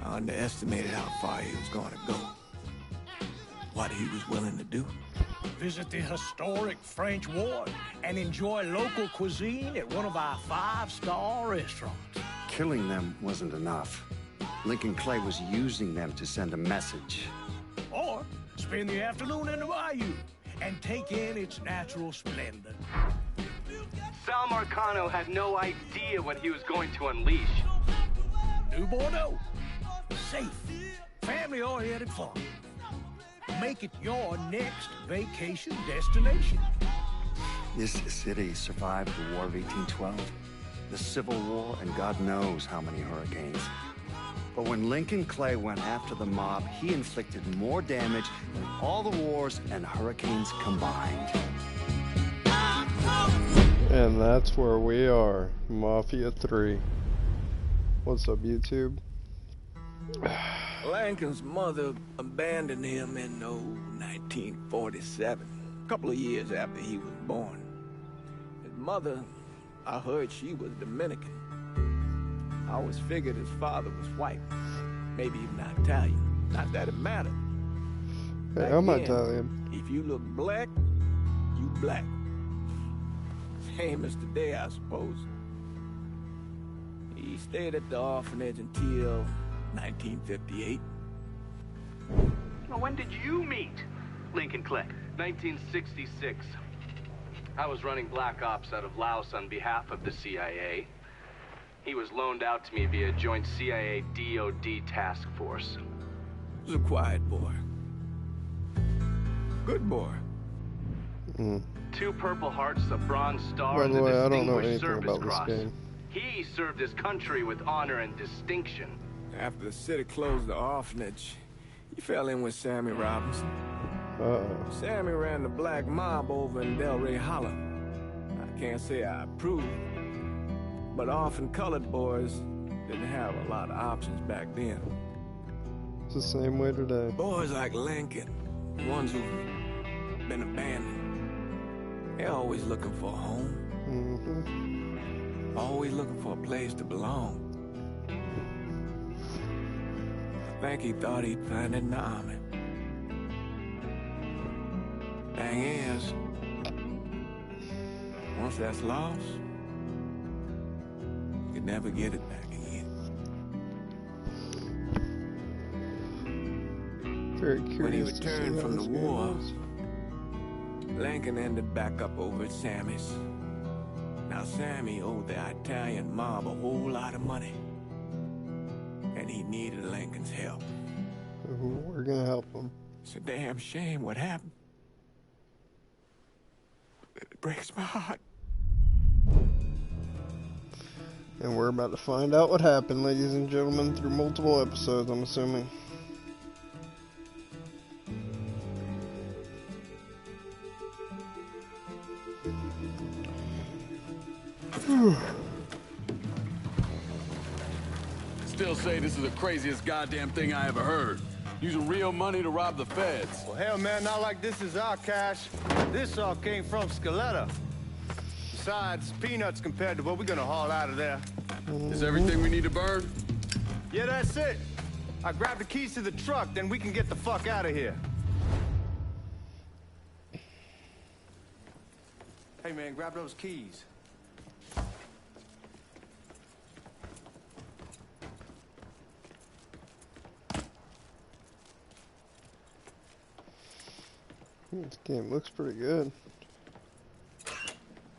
I underestimated how far he was going to go. What he was willing to do. Visit the historic French Ward and enjoy local cuisine at one of our 5-star restaurants. Killing them wasn't enough. Lincoln Clay was using them to send a message. Or spend the afternoon in the bayou and take in its natural splendor. Sal Marcano had no idea what he was going to unleash. New Bordeaux. Safe, family-oriented fun. Make it your next vacation destination. This city survived the War of 1812, the Civil War, and God knows how many hurricanes. But when Lincoln Clay went after the mob, he inflicted more damage than all the wars and hurricanes combined. And that's where we are, Mafia 3. What's up, YouTube? Lincoln's mother abandoned him in 1947, a couple of years after he was born. His mother, I heard she was Dominican. I always figured his father was white, maybe even Italian. Not that it mattered. Hey, I'm Italian. If you look black, you black. Same as today, I suppose. He stayed at the orphanage until 1958. Well, when did you meet Lincoln Clay? 1966. I was running Black Ops out of Laos on behalf of the CIA. He was loaned out to me via joint CIA-DOD task force. He was a quiet boy. Good boy. 2 Purple Hearts, a Bronze Star, By and the the way, I don't know Distinguished anything Service about this Cross. game. He served his country with honor and distinction. After the city closed the orphanage, he fell in with Sammy Robinson. Sammy ran the black mob over in Delray Hollow. I can't say I approve, but orphan colored boys didn't have a lot of options back then. It's the same way today. Boys like Lincoln, the ones who've been abandoned, they're always looking for a home. Always looking for a place to belong. I think he thought he'd find it in the army. Thing is, once that's lost, you can never get it back again. Very curious. When he to see returned how from the this game war, is. Lincoln ended back up over at Sammy's. Now, Sammy owed the Italian mob a whole lot of money. And he needed Lincoln's help. We're gonna help him. It's a damn shame what happened. It breaks my heart. And we're about to find out what happened, ladies and gentlemen, through multiple episodes, I'm assuming. Still say this is the craziest goddamn thing I ever heard. Using real money to rob the feds. Well, hell, man, not like this is our cash. This all came from Scaletta. Besides, peanuts compared to what we're gonna haul out of there. Is everything we need to burn? Yeah, that's it. I grab the keys to the truck, then we can get the fuck out of here. Hey, man, grab those keys. This game looks pretty good.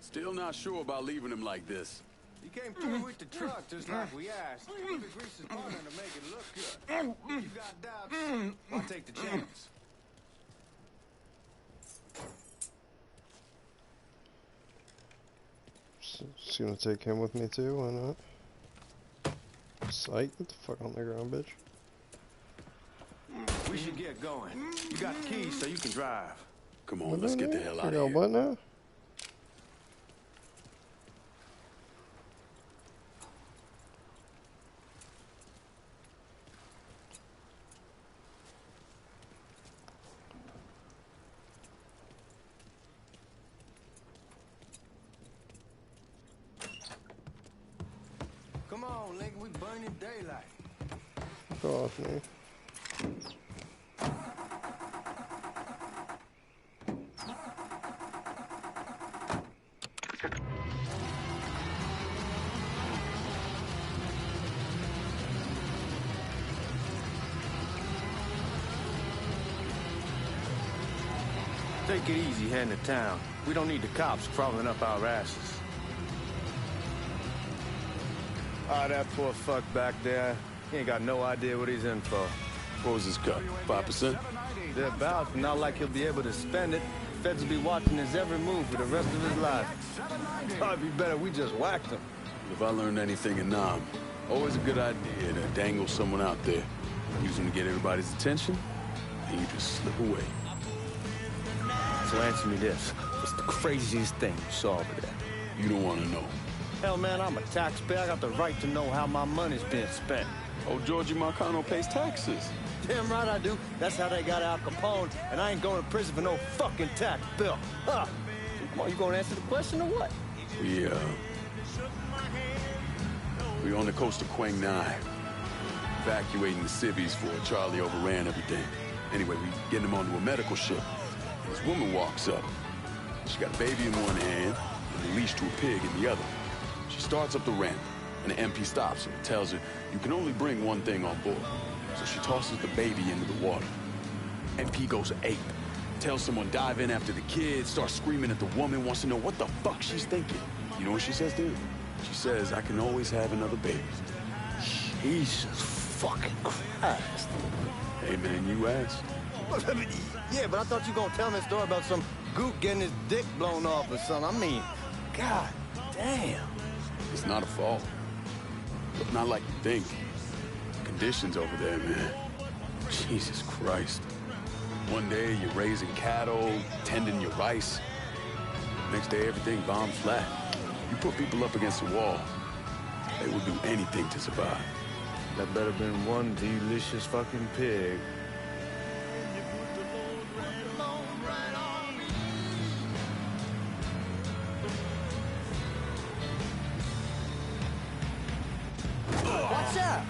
Still not sure about leaving him like this. You came through with the truck just like we asked. Look at Grease's partner to make it look good. If you got doubts, I'll take the chance. Just gonna take him with me too, why not? Psych, get the fuck on the ground, bitch. We should get going. You got the keys so you can drive. Come on, let's get the hell out of here. What now? Come on, Lincoln, we burning daylight. fuck off me. Take it easy heading to town. We don't need the cops crawling up our asses. That poor fuck back there. He ain't got no idea what he's in for. What was his cut? 5%? Thereabouts, but not like he'll be able to spend it. Feds will be watching his every move for the rest of his life. Probably be better we just whacked him. If I learned anything in Nam, always a good idea to dangle someone out there. Use them to get everybody's attention, and you just slip away. So answer me this. What's the craziest thing you saw over there? You don't want to know. Hell, man, I'm a taxpayer. I got the right to know how my money's being spent. Oh, Georgie Marcano pays taxes. Damn right I do. That's how they got Al Capone, and I ain't going to prison for no fucking tax bill. Huh? Come on, you gonna answer the question or what? We on the coast of Quang Nai, evacuating the civvies for Charlie overran everything. Anyway, we getting him onto a medical ship. This woman walks up. She got a baby in one hand and a leash to a pig in the other. She starts up the ramp, and the MP stops her and tells her, you can only bring one thing on board. So she tosses the baby into the water. MP goes ape. Tells someone dive in after the kid, starts screaming at the woman, wants to know what the fuck she's thinking. You know what she says to him? She says, I can always have another baby. Jesus fucking Christ. Hey man, you asked. Yeah, but I thought you were gonna tell me a story about some gook getting his dick blown off or something. I mean, god damn. It's not a fault. But not like you think. Conditions over there, man. Jesus Christ. One day you're raising cattle, tending your rice. Next day everything bombs flat. You put people up against the wall, they will do anything to survive. That better been one delicious fucking pig. What's up?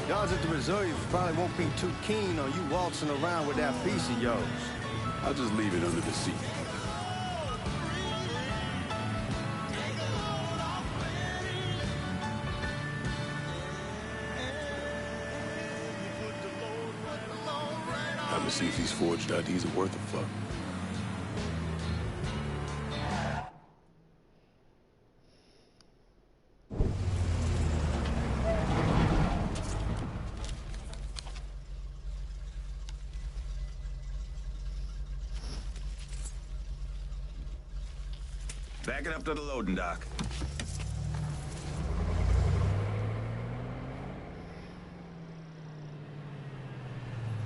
Guards at the reserve probably won't be too keen on you waltzing around with that piece of yours. I'll just leave it under the seat. Time to see if these forged IDs are worth a fuck. Back it up to the loading dock.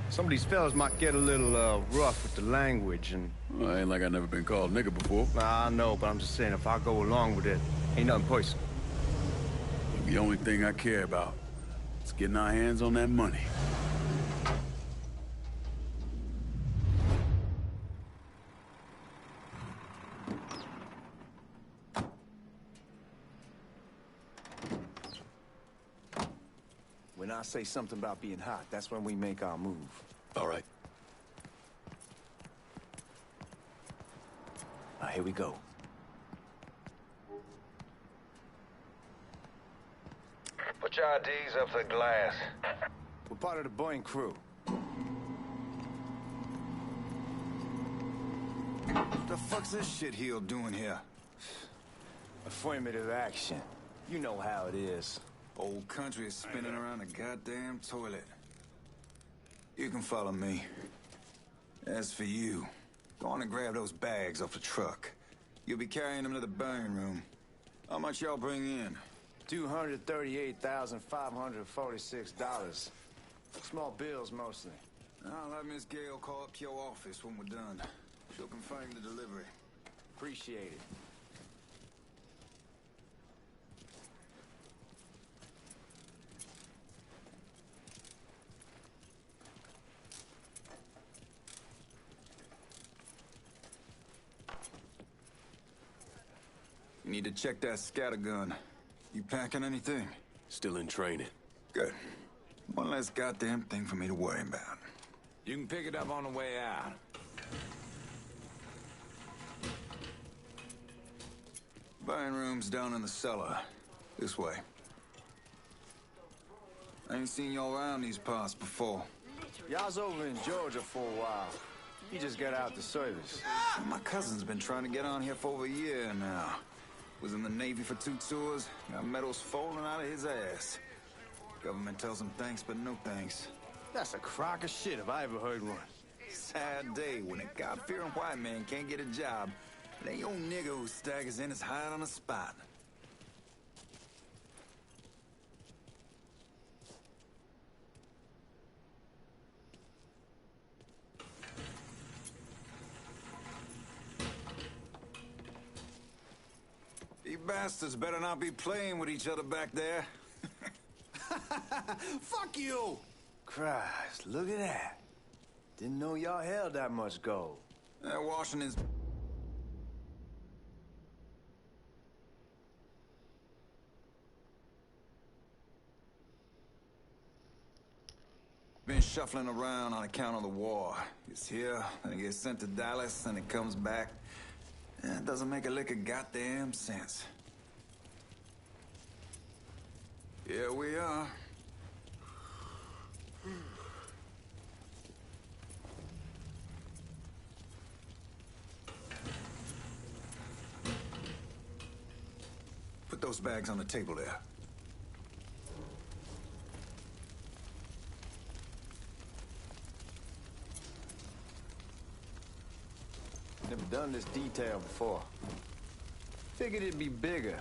Some of these fellas might get a little rough with the language, and... Well, ain't like I never been called nigga before. Nah, I know, but I'm just saying, if I go along with it, ain't nothing personal. The only thing I care about is getting our hands on that money. When I say something about being hot, that's when we make our move. All right. Now, here we go. Put your IDs up to the glass. We're part of the Boeing crew. What the fuck's this shitheel doing here? Affirmative action. You know how it is. Old country is spinning around a goddamn toilet. You can follow me. As for you, go on and grab those bags off the truck. You'll be carrying them to the burn room. How much y'all bring in? $238,546. Small bills, mostly. I'll have Miss Gale call up to your office when we're done. She'll confirm the delivery. Appreciate it. You need to check that scattergun. You packing anything? Still in training. Good. One less goddamn thing for me to worry about. You can pick it up on the way out. Burn room's down in the cellar. This way. I ain't seen y'all around these parts before. Y'all's over in Georgia for a while. He just got out the service. My cousin's been trying to get on here for over a year now. Was in the Navy for 2 tours, got medals falling out of his ass. Government tells him thanks, but no thanks. That's a crock of shit if I ever heard one. Sad day when a God-fearing white man can't get a job. It ain't your nigga who staggers in his hide on the spot. You bastards better not be playing with each other back there. Fuck you! Christ, look at that. Didn't know y'all held that much gold. Washington's... been shuffling around on account of the war. It's here, then it gets sent to Dallas, then it comes back. It doesn't make a lick of goddamn sense. Here we are. Put those bags on the table there. Never done this detail before. Figured it'd be bigger.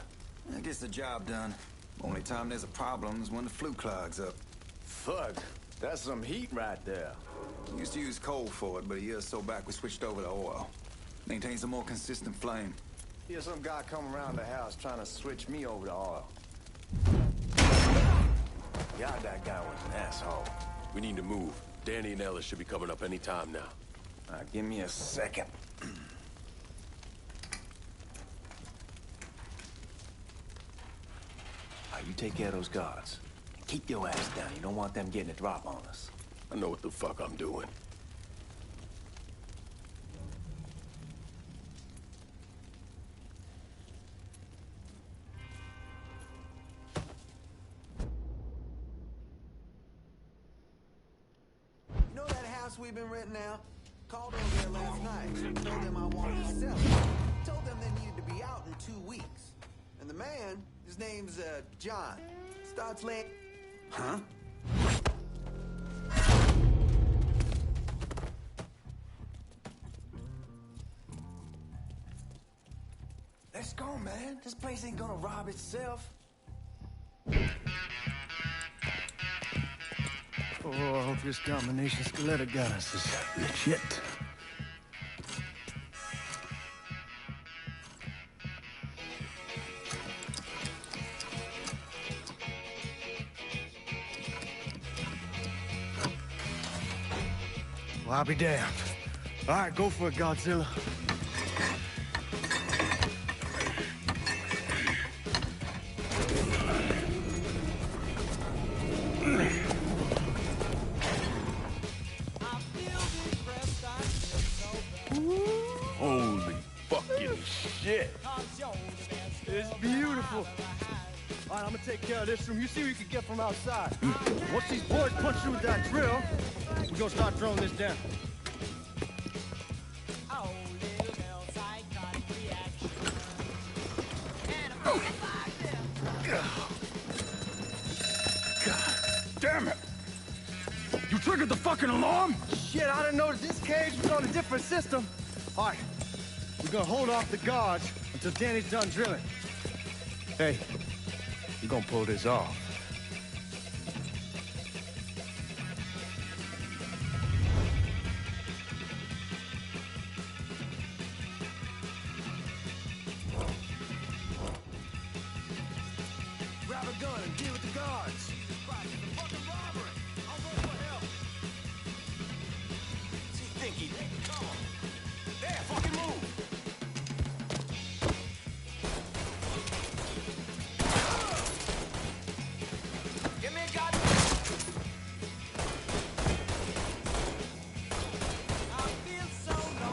That gets the job done. Only time there's a problem is when the flue clogs up. Fuck, that's some heat right there. We used to use coal for it, but a year or so back we switched over to oil. Maintains a more consistent flame. Here's some guy come around the house trying to switch me over to oil. God, that guy was an asshole. We need to move. Danny and Ellis should be coming up any time now. Give me a second. You take care of those guards. Keep your ass down. You don't want them getting a drop on us. I know what the fuck I'm doing. You know that house we've been renting out? Called over there last night. Told them I wanted to sell it. Told them they needed to be out in 2 weeks. And the man, his name's, John. Starts late. Huh? Let's go, man. This place ain't gonna rob itself. Oh, I hope this combination Scaletta got us is legit. Well, I'll be damned. All right, go for it, Godzilla. Holy fucking shit. It's beautiful. All right, I'm gonna take care of this room. You see what you can get from outside. Once these boys punch through with that drill, we're gonna start throwing this down. God damn it. You triggered the fucking alarm? Shit, I didn't notice this cage was on a different system. All right, we're gonna hold off the guards until Danny's done drilling. Hey, we're gonna pull this off. Grab a gun and deal with the guards.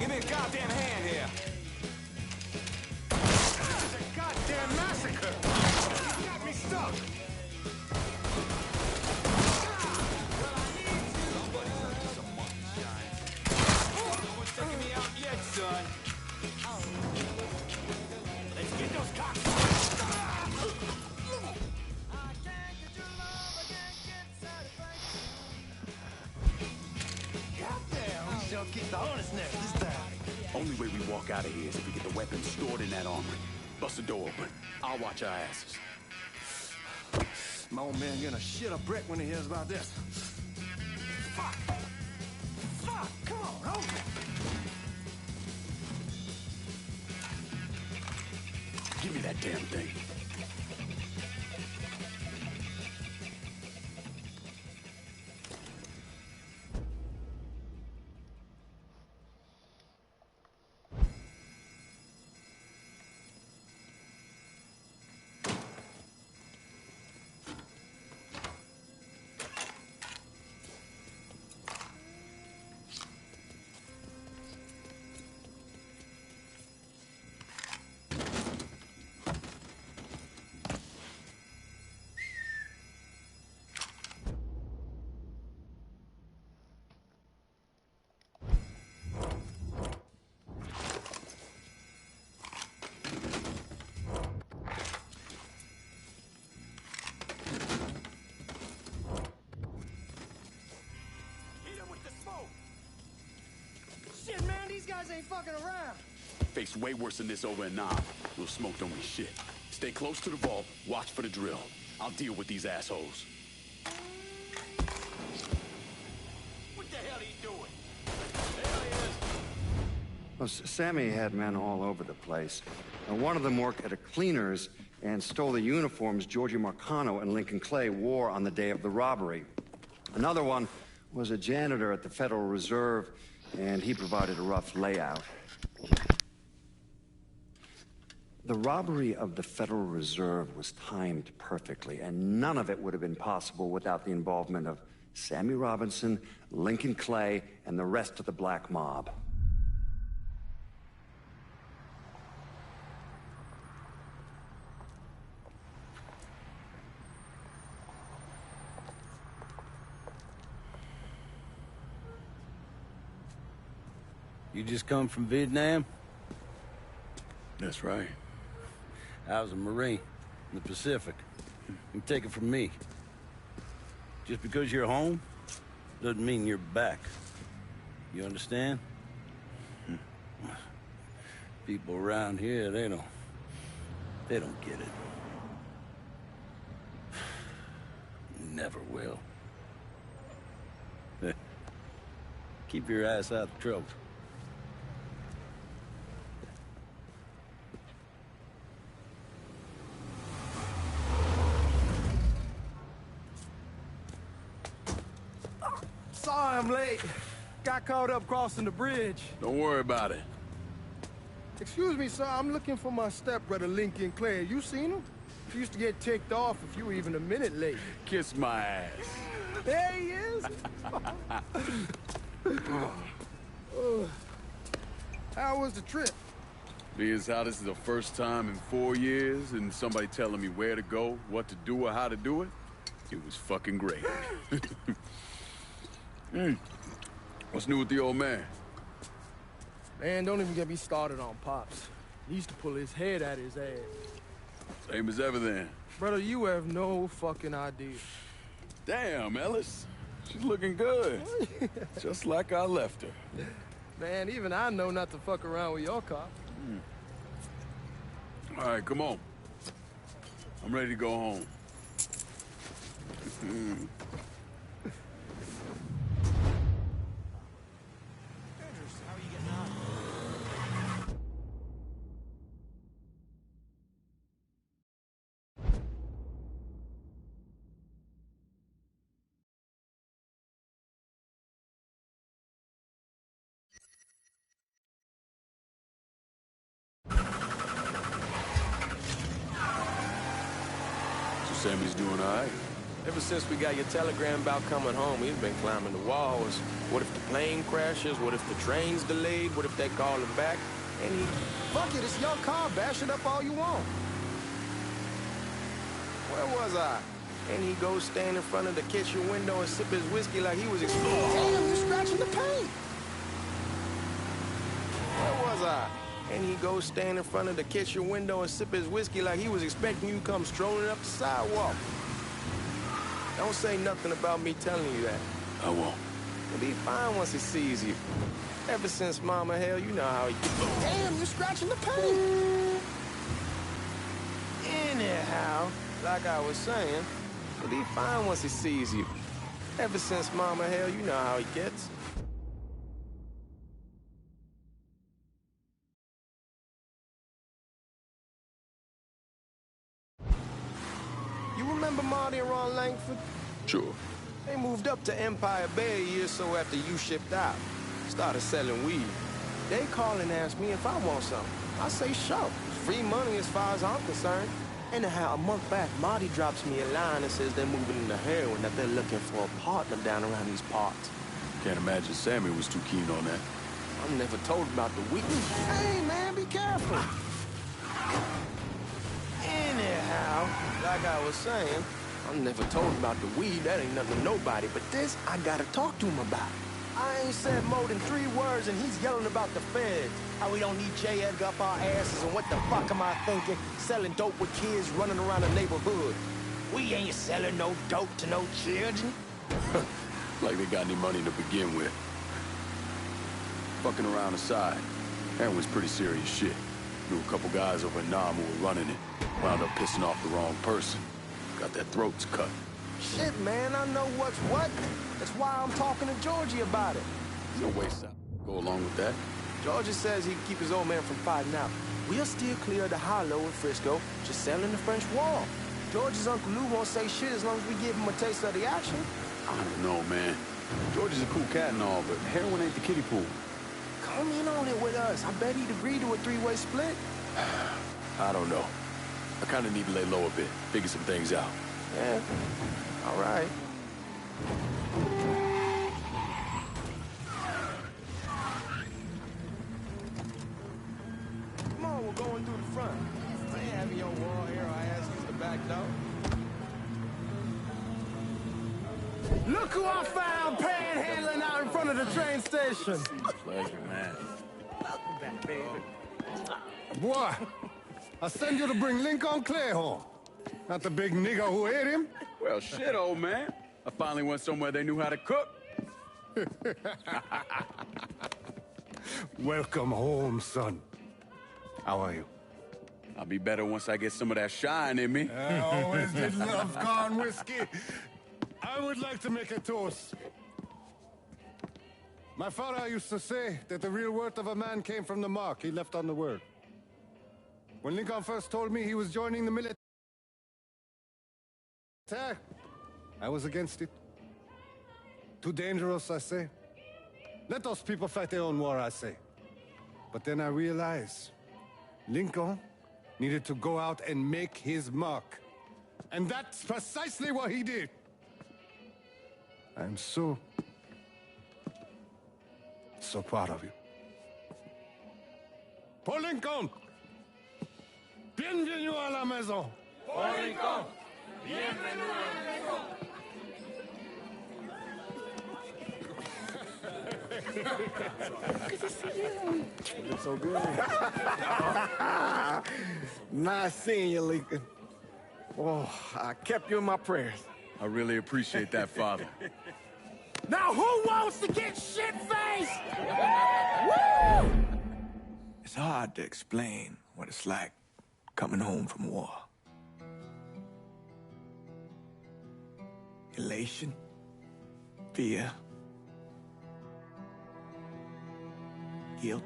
Give me a goddamn hand here. This is a goddamn massacre. You got me stuck. Nobody's taking me out yet, son. Let's get those cops. Goddamn, we sure kicked the hornet's nest this time. Only way we walk out of here is if we get the weapons stored in that armory. Bust the door open. I'll watch our asses. My old man gonna shit a brick when he hears about this. Fuck! Fuck! Come on, hold it! Give me that damn thing. Shit, man, these guys ain't fucking around. Face way worse than this over in Knob. We'll smoke don't mean shit. Stay close to the vault. Watch for the drill. I'll deal with these assholes. What the hell are you doing? Well, Sammy had men all over the place. And one of them worked at a cleaner's and stole the uniforms Georgie Marcano and Lincoln Clay wore on the day of the robbery. Another one was a janitor at the Federal Reserve, and he provided a rough layout. The robbery of the Federal Reserve was timed perfectly, and none of it would have been possible without the involvement of Sammy Robinson, Lincoln Clay, and the rest of the black mob. You just come from Vietnam? That's right. I was a Marine in the Pacific. You take it from me. Just because you're home doesn't mean you're back. You understand? People around here, they don't They don't get it. Never will. Keep your ass out of trouble. Sorry I'm late. Got caught up crossing the bridge. Don't worry about it. Excuse me, sir. I'm looking for my stepbrother, Lincoln Clay. You seen him? He used to get ticked off if you were even a minute late. Kiss my ass. There he is. How was the trip? Being as how this is the first time in 4 years and somebody telling me where to go, what to do, or how to do it, it was fucking great. What's new with the old man? Man, don't even get me started on Pops. He used to pull his head out his ass. Same as ever then. Brother, you have no fucking idea. Damn, Ellis. She's looking good. Just like I left her. Man, even I know not to fuck around with your cop. All right, come on. I'm ready to go home. Sammy's doing all right. Ever since we got your telegram about coming home, he's been climbing the walls. What if the plane crashes? What if the train's delayed? What if they call him back? And he... Fuck it, it's your car. Bash it up all you want. Where was I? And he goes stand in front of the kitchen window and sip his whiskey like he was exploring. Damn, you're scratching the paint. Where was I? And he goes stand in front of the kitchen window and sip his whiskey like he was expecting you to come strolling up the sidewalk. Don't say nothing about me telling you that. I won't. He'll be fine once he sees you. Ever since Mama Hell, you know how he... Damn, you're scratching the paint. Anyhow, like I was saying, he'll be fine once he sees you. Ever since Mama Hell, you know how he gets. You remember Marty and Ron Langford? Sure. They moved up to Empire Bay a year or so after you shipped out. Started selling weed. They call and ask me if I want some. I say sure. Free money as far as I'm concerned. Anyhow, a month back, Marty drops me a line and says they're moving into heroin, that they're looking for a partner down around these parts. Can't imagine Sammy was too keen on that. I'm never told about the weed. Hey, man, be careful. Anyhow, like I was saying, I'm never told about the weed. That ain't nothing to nobody. But this, I gotta talk to him about. I ain't said more than 3 words, and he's yelling about the feds. How we don't need J. Edgar up our asses, and what the fuck am I thinking? Selling dope with kids running around the neighborhood. We ain't selling no dope to no children. Like they got any money to begin with. Fucking around aside, heroin's pretty serious shit. Knew a couple guys over in Nam who were running it. Wound up pissing off the wrong person. Got their throats cut. Shit, man, I know what's what. That's why I'm talking to Georgie about it. No way, Sal. Go along with that. Georgie says he can keep his old man from fighting out. We'll steer clear of the hollow in Frisco, just selling the French Wall. George's Uncle Lou won't say shit as long as we give him a taste of the action. I don't know, man. George is a cool cat and all, but heroin ain't the kiddie pool. Come in on it with us. I bet he'd agree to a 3-way split. I don't know. I kind of need to lay low a bit, figure some things out. Yeah, all right. Come on, we're going through the front. I ain't having your wall here. I ask you the back door. Look who I found panhandling out in front of the train station. Pleasure, man. Welcome back, baby. Boy, I send you to bring Lincoln Clay home. Not the big nigger who ate him. Well, shit, old man. I finally went somewhere they knew how to cook. Welcome home, son. How are you? I'll be better once I get some of that shine in me. I always did love corn whiskey. I would like to make a toast. My father used to say that the real worth of a man came from the mark he left on the word. When Lincoln first told me he was joining the military, I was against it. Too dangerous, I say. Let those people fight their own war, I say. But then I realized Lincoln needed to go out and make his mark. And that's precisely what he did. I'm so proud of you. Paul Lincoln! Bienvenue à la maison! Paul Lincoln! Bienvenue à la maison! Good to see you. You look so good. Nice seeing you, Lincoln. Oh, I kept you in my prayers. I really appreciate that, Father. Now who wants to get shit-faced? Woo! It's hard to explain what it's like coming home from war. Elation, fear, guilt.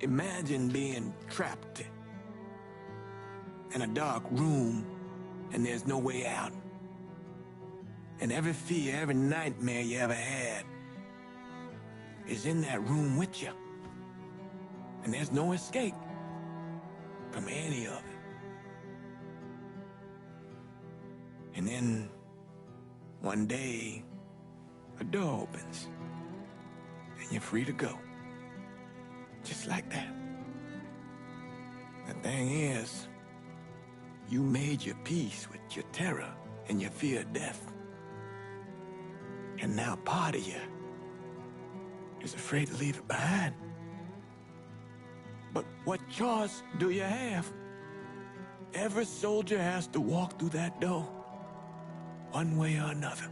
Imagine being trapped in a dark room and there's no way out. And every fear, every nightmare you ever had is in that room with you. And there's no escape from any of it. And then one day, a door opens and you're free to go. Just like that. The thing is, you made your peace with your terror and your fear of death. And now part of you is afraid to leave it behind. But what choice do you have? Every soldier has to walk through that door, one way or another.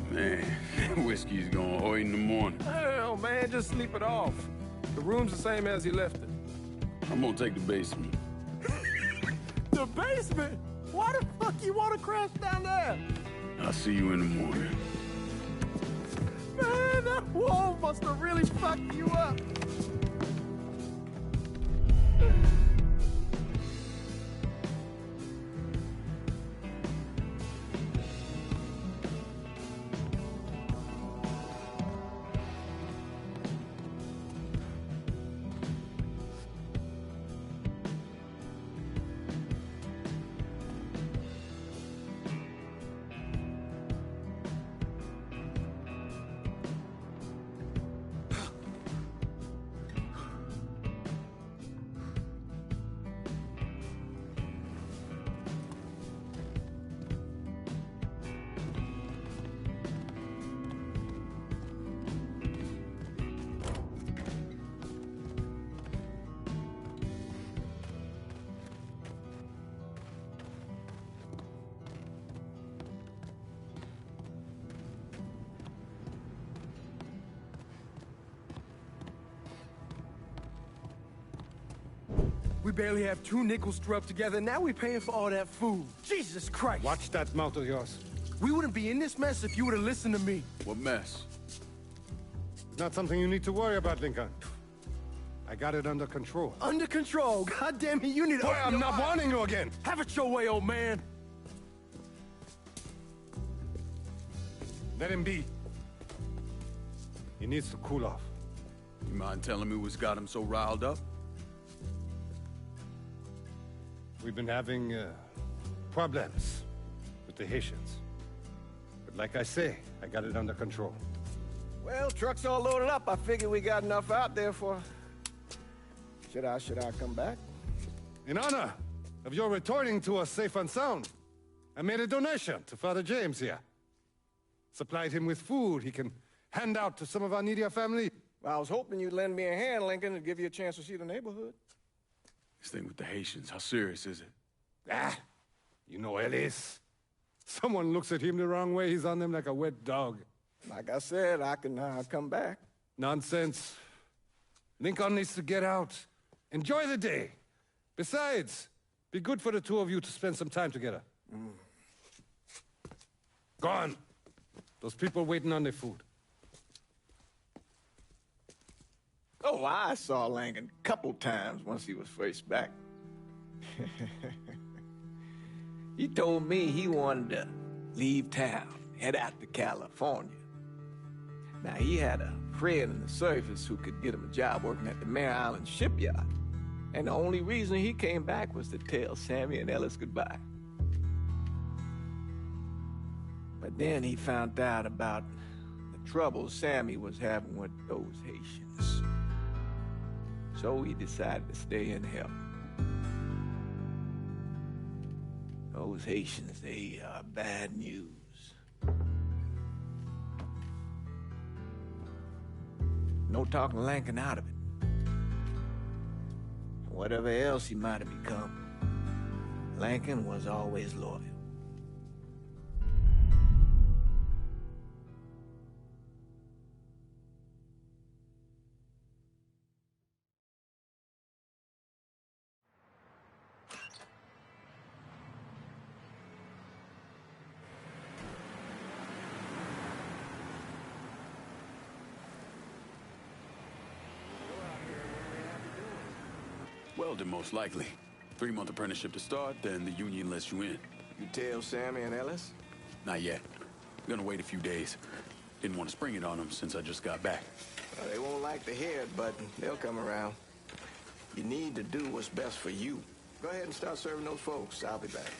Man, whiskey's gonna hoy in the morning. Hell, man, just sleep it off. The room's the same as you left it. I'm gonna take the basement. The basement? Why the fuck you want to crash down there? I'll see you in the morning. Man, that wall must have really fucked you up. We barely have 2 nickels to rub together, and now we're paying for all that food. Jesus Christ! Watch that mouth of yours. We wouldn't be in this mess if you would have listened to me. What mess? It's not something you need to worry about, Lincoln. I got it under control. Under control? God damn it, you need to... Boy, I'm not warning you again! Have it your way, old man! Let him be. He needs to cool off. You mind telling me what's got him so riled up? We've been having problems with the Haitians. But like I say, I got it under control. Well, truck's all loaded up. I figure we got enough out there for... Should I come back? In honor of your returning to us safe and sound, I made a donation to Father James here. Supplied him with food he can hand out to some of our needier family. Well, I was hoping you'd lend me a hand, Lincoln, and give you a chance to see the neighborhood. This thing with the Haitians, how serious is it? Ah, You know Ellis? Someone looks at him the wrong way, he's on them like a wet dog. Like I said, I can come back. Nonsense. Lincoln needs to get out. Enjoy the day. Besides, be good for the two of you to spend some time together. Go on. Those people waiting on their food. Oh, I saw Langan a couple times once he was first back. He told me he wanted to leave town, head out to California. Now, he had a friend in the service who could get him a job working at the Mare Island shipyard. And the only reason he came back was to tell Sammy and Ellis goodbye. But then he found out about the trouble Sammy was having with those Haitians. So he decided to stay and help. Those Haitians, they are bad news. No talking Lankin out of it. Whatever else he might have become, Lankin was always loyal. Welding, most likely. 3-month apprenticeship to start, then the union lets you in. You tell Sammy and Ellis? Not yet. I'm gonna wait a few days. Didn't want to spring it on them since I just got back. Well, they won't like to hear it, but they'll come around. You need to do what's best for you. Go ahead and start serving those folks. I'll be back.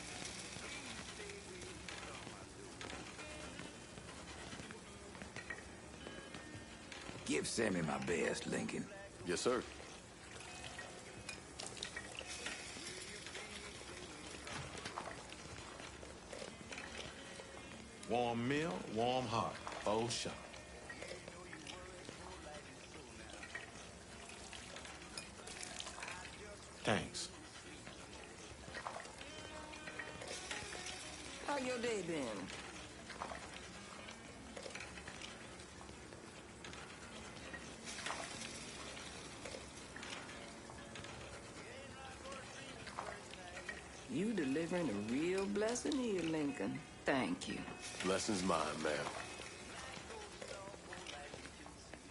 Give Sammy my best, Lincoln. Yes, sir. Warm meal, warm heart. Old shop. Thanks. How your day been? You delivering a real blessing here, Lincoln. Thank you. Blessing's mine, ma'am.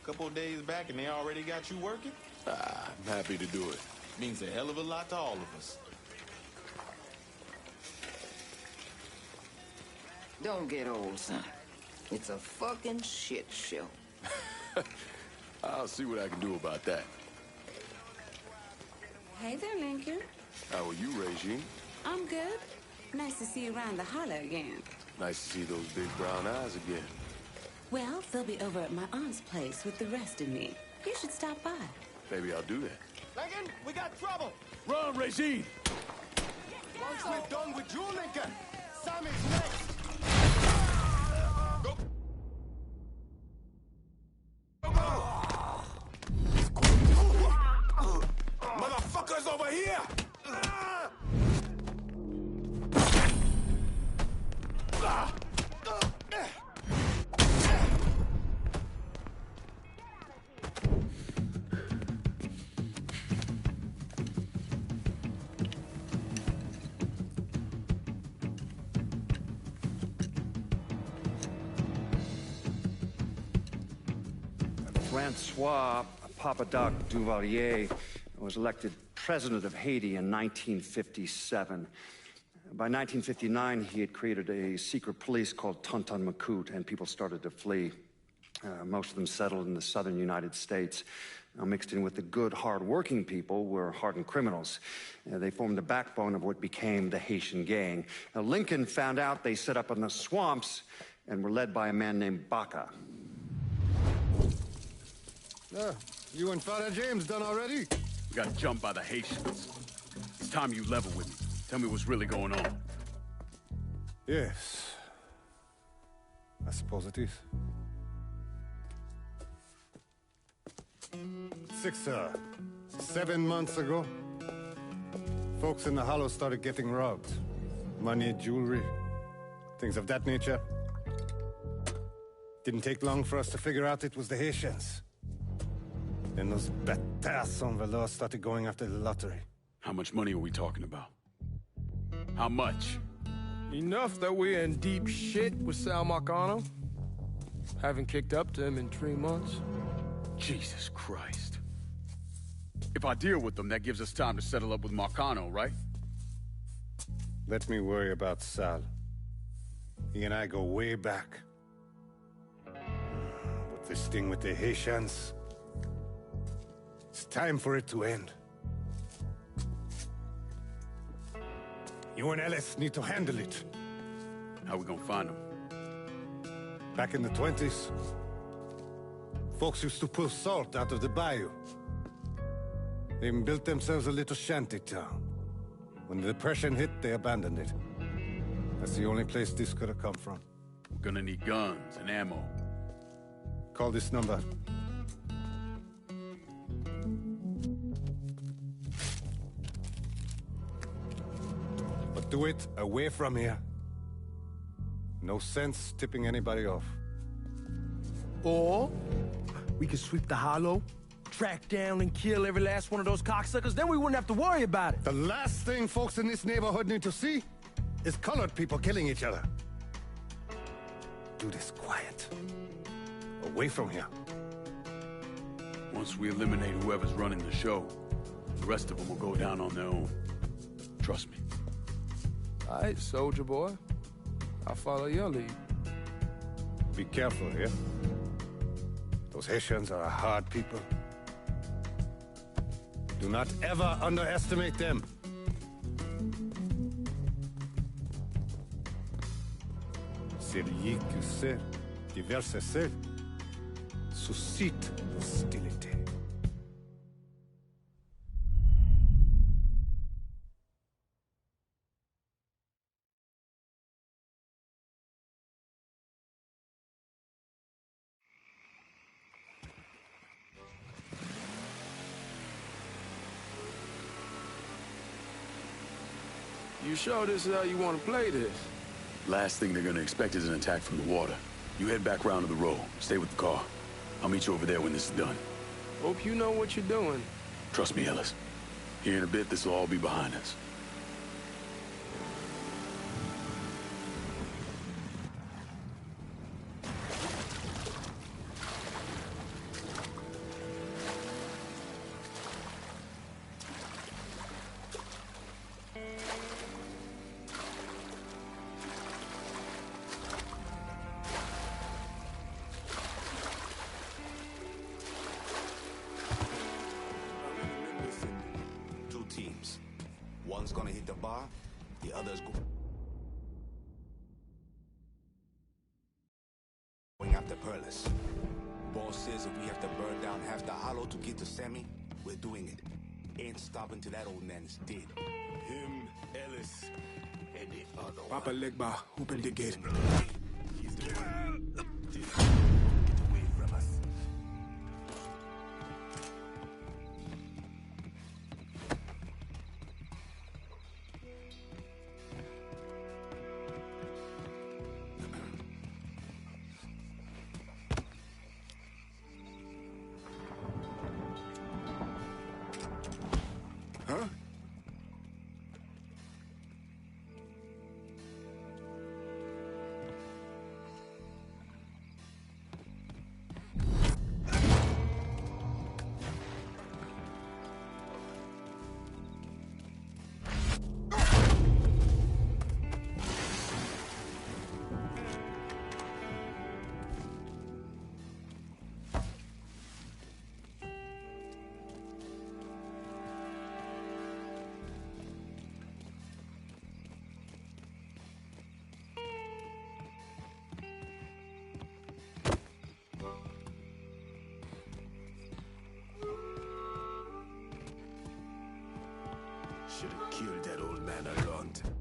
Couple of days back and they already got you working? I'm happy to do it. Means a hell of a lot to all of us. Don't get old, son. It's a fucking shit show. I'll see what I can do about that. Hey there, Lincoln. How are you, Regine? I'm good. Nice to see you around the holler again. Nice to see those big brown eyes again. Well, they'll be over at my aunt's place with the rest of me. You should stop by. Maybe I'll do that. Lincoln, we got trouble. Run, Regine! Once we're done with you, Lincoln, Sammy's next. Go. Motherfuckers over here! Francois Papadoc Duvalier was elected president of Haiti in 1957. By 1959, he had created a secret police called Tonton Macoute, and people started to flee. Most of them settled in the southern United States. Mixed in with the good, hard-working people were hardened criminals. They formed the backbone of what became the Haitian gang. Lincoln found out they set up in the swamps and were led by a man named Baca. You and Father James done already? We got jumped by the Haitians. It's time you level with me. Tell me what's really going on. Yes. I suppose it is. 7 months ago, folks in the Hollow started getting robbed. Money, jewelry, things of that nature. Didn't take long for us to figure out it was the Haitians. Then those bâtards en velours started going after the lottery. How much money are we talking about? How much? Enough that we're in deep shit with Sal Marcano. Haven't kicked up to him in 3 months. Jesus Christ. If I deal with them, that gives us time to settle up with Marcano, right? Let me worry about Sal. He and I go way back. But this thing with the Haitians... it's time for it to end. You and Ellis need to handle it. How we gonna find them? Back in the 20s, folks used to pull salt out of the bayou. They even built themselves a little shanty town. When the Depression hit, they abandoned it. That's the only place this could have come from. We're gonna need guns and ammo. Call this number. But do it away from here. No sense tipping anybody off. Or we could sweep the hollow, track down and kill every last one of those cocksuckers, then we wouldn't have to worry about it. The last thing folks in this neighborhood need to see is colored people killing each other. Do this quiet. Away from here. Once we eliminate whoever's running the show, the rest of them will go down on their own. Trust me. All right, soldier boy. I'll follow your lead. Be careful here. Those Haitians are a hard people. Do not ever underestimate them. Celui qui sait diverser seul suscite hostilité. You sure this is how you want to play this? Last thing they're gonna expect is an attack from the water. You head back round to the road. Stay with the car. I'll meet you over there when this is done. Hope you know what you're doing. Trust me, Ellis. Here in a bit, this will all be behind us. One's gonna hit the bar, the other's going after Perlis. Boss says if we have to burn down half the hollow to get to Sammy, we're doing it. Ain't stopping till that old man is dead. Him, Ellis, and the other Papa Legba, open the gate. He's the one. Get away from us. Huh? Should have killed that old man a long time.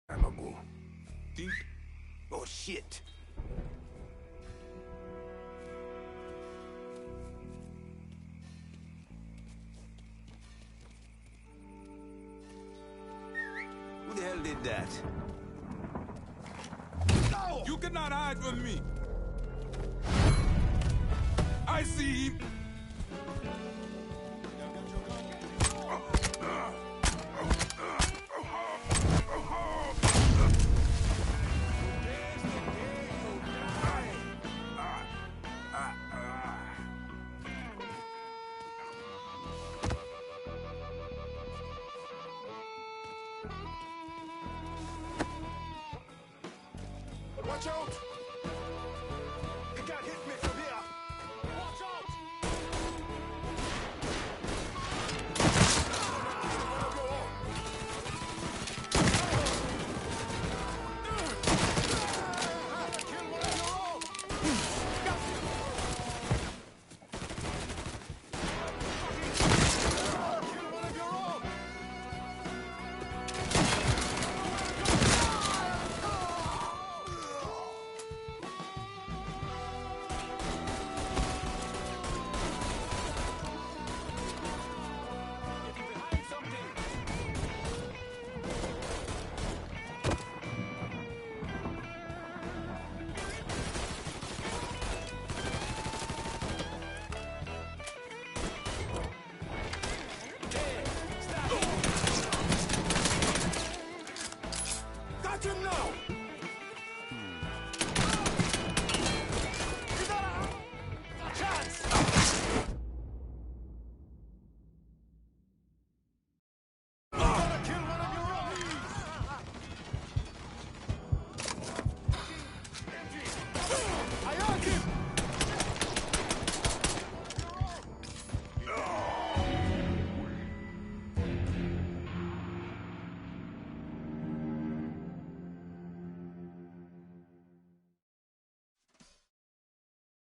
Ago. Oh shit. did that. No! You cannot hide from me. I see him. Watch out!